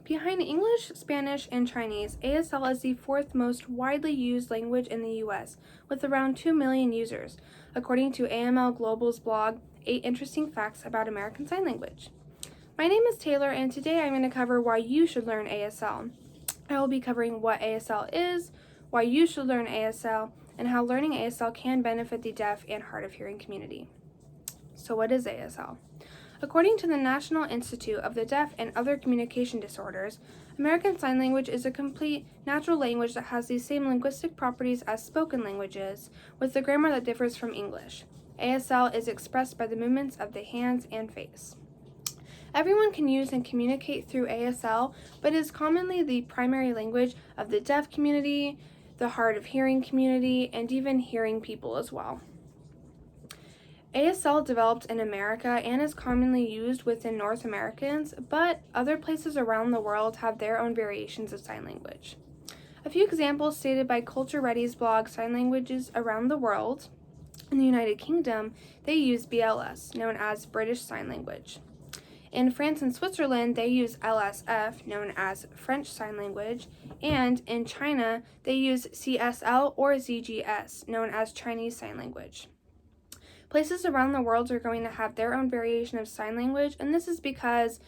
Behind English, Spanish, and Chinese, ASL is the fourth most widely used language in the US, with around 2 million users, according to AML Global's blog, 8 Interesting Facts About American Sign Language. My name is Taylor, and today I'm going to cover why you should learn ASL. I will be covering what ASL is, why you should learn ASL, and how learning ASL can benefit the deaf and hard of hearing community. So what is ASL? According to the National Institute of the Deaf and Other Communication Disorders, American Sign Language is a complete natural language that has the same linguistic properties as spoken languages, with the grammar that differs from English. ASL is expressed by the movements of the hands and face. Everyone can use and communicate through ASL, but is commonly the primary language of the deaf community, the hard of hearing community, and even hearing people as well. ASL developed in America and is commonly used within North Americans, but other places around the world have their own variations of sign language. A few examples stated by Culture Ready's blog Sign Languages Around the World. In the United Kingdom, they use BLS, known as British Sign Language. In France and Switzerland, they use LSF, known as French Sign Language, and in China, they use CSL or ZGS, known as Chinese Sign Language. Places around the world are going to have their own variation of sign language, and this is because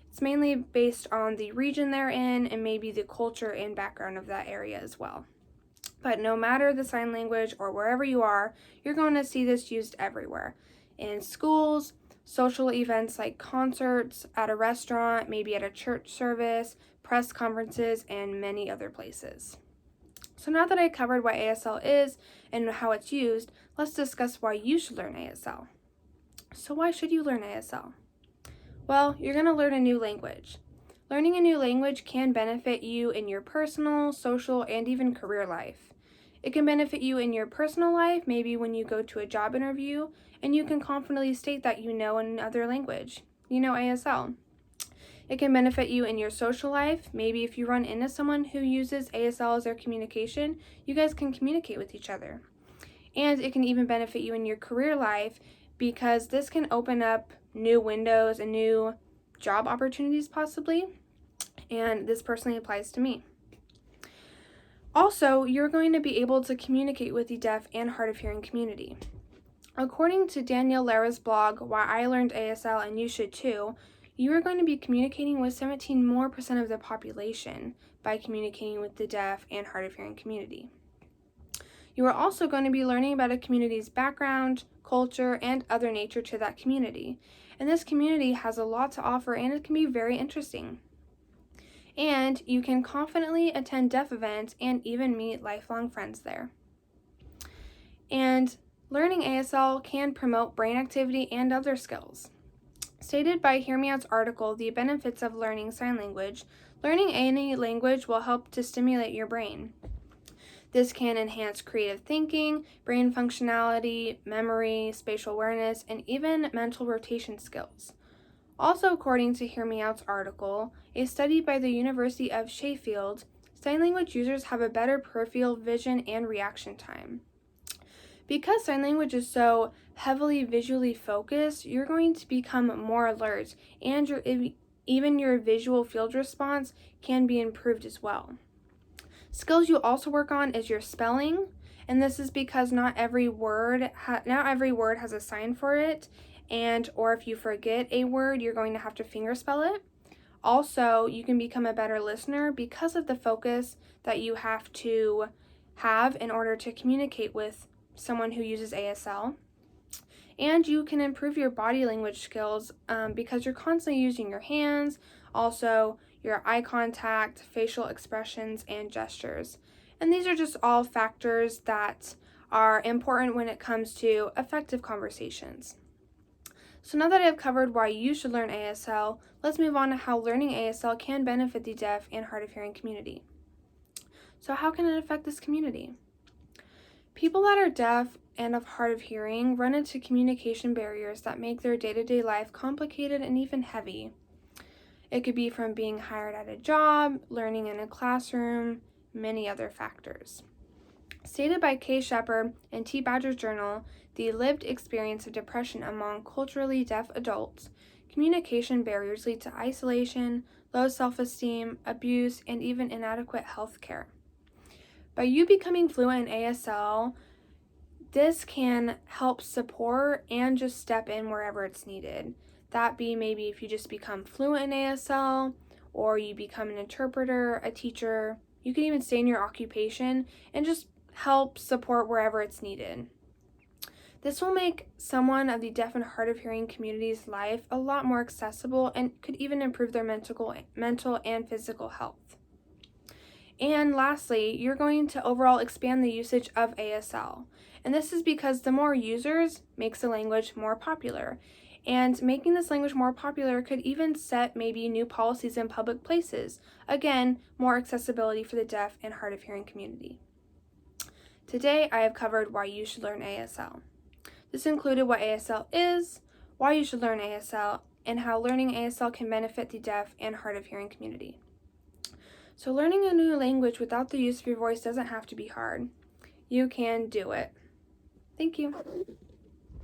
it's mainly based on the region they're in and maybe the culture and background of that area as well. But no matter the sign language or wherever you are, you're going to see this used everywhere. In schools, social events like concerts, at a restaurant, maybe at a church service, press conferences, and many other places. So now that I covered what ASL is and how it's used, let's discuss why you should learn ASL. So why should you learn ASL? Well, you're going to learn a new language. Learning a new language can benefit you in your personal, social, and even career life. It can benefit you in your personal life, maybe when you go to a job interview, and you can confidently state that you know another language. You know ASL. It can benefit you in your social life. Maybe if you run into someone who uses ASL as their communication, you guys can communicate with each other. And it can even benefit you in your career life because this can open up new windows and new job opportunities possibly. And this personally applies to me. Also, you're going to be able to communicate with the deaf and hard of hearing community. According to Danielle Lara's blog, Why I Learned ASL and You Should Too, you are going to be communicating with 17% more of the population by communicating with the deaf and hard of hearing community. You are also going to be learning about a community's background, culture, and other nature to that community. And this community has a lot to offer and it can be very interesting. And you can confidently attend deaf events and even meet lifelong friends there. And learning ASL can promote brain activity and other skills. Stated by Hear Me Out's article, The Benefits of Learning Sign Language, learning any language will help to stimulate your brain. This can enhance creative thinking, brain functionality, memory, spatial awareness, and even mental rotation skills. Also, according to Hear Me Out's article, a study by the University of Sheffield, sign language users have a better peripheral vision and reaction time. Because sign language is so heavily visually focused, you're going to become more alert, and even your visual field response can be improved as well. Skills you also work on is your spelling, and this is because not every word has a sign for it, or if you forget a word, you're going to have to fingerspell it. Also, you can become a better listener because of the focus that you have to have in order to communicate with someone who uses ASL. And you can improve your body language skills because you're constantly using your hands, also your eye contact, facial expressions, and gestures. And these are just all factors that are important when it comes to effective conversations. So now that I've covered why you should learn ASL, let's move on to how learning ASL can benefit the deaf and hard of hearing community. So how can it affect this community? People that are deaf and of hard of hearing run into communication barriers that make their day-to-day life complicated and even heavy. It could be from being hired at a job, learning in a classroom, many other factors. Stated by Kay Shepard in T. Badger's journal, The Lived Experience of Depression Among Culturally Deaf Adults, communication barriers lead to isolation, low self-esteem, abuse, and even inadequate health care. By you becoming fluent in ASL, this can help support and just step in wherever it's needed. That be maybe if you just become fluent in ASL, or you become an interpreter, a teacher. You can even stay in your occupation and just help support wherever it's needed. This will make someone of the deaf and hard of hearing community's life a lot more accessible and could even improve their mental and physical health. And lastly, you're going to overall expand the usage of ASL. And this is because the more users makes the language more popular. And making this language more popular could even set maybe new policies in public places. Again, more accessibility for the deaf and hard of hearing community. Today, I have covered why you should learn ASL. This included what ASL is, why you should learn ASL, and how learning ASL can benefit the deaf and hard of hearing community. So learning a new language without the use of your voice doesn't have to be hard. You can do it. Thank you.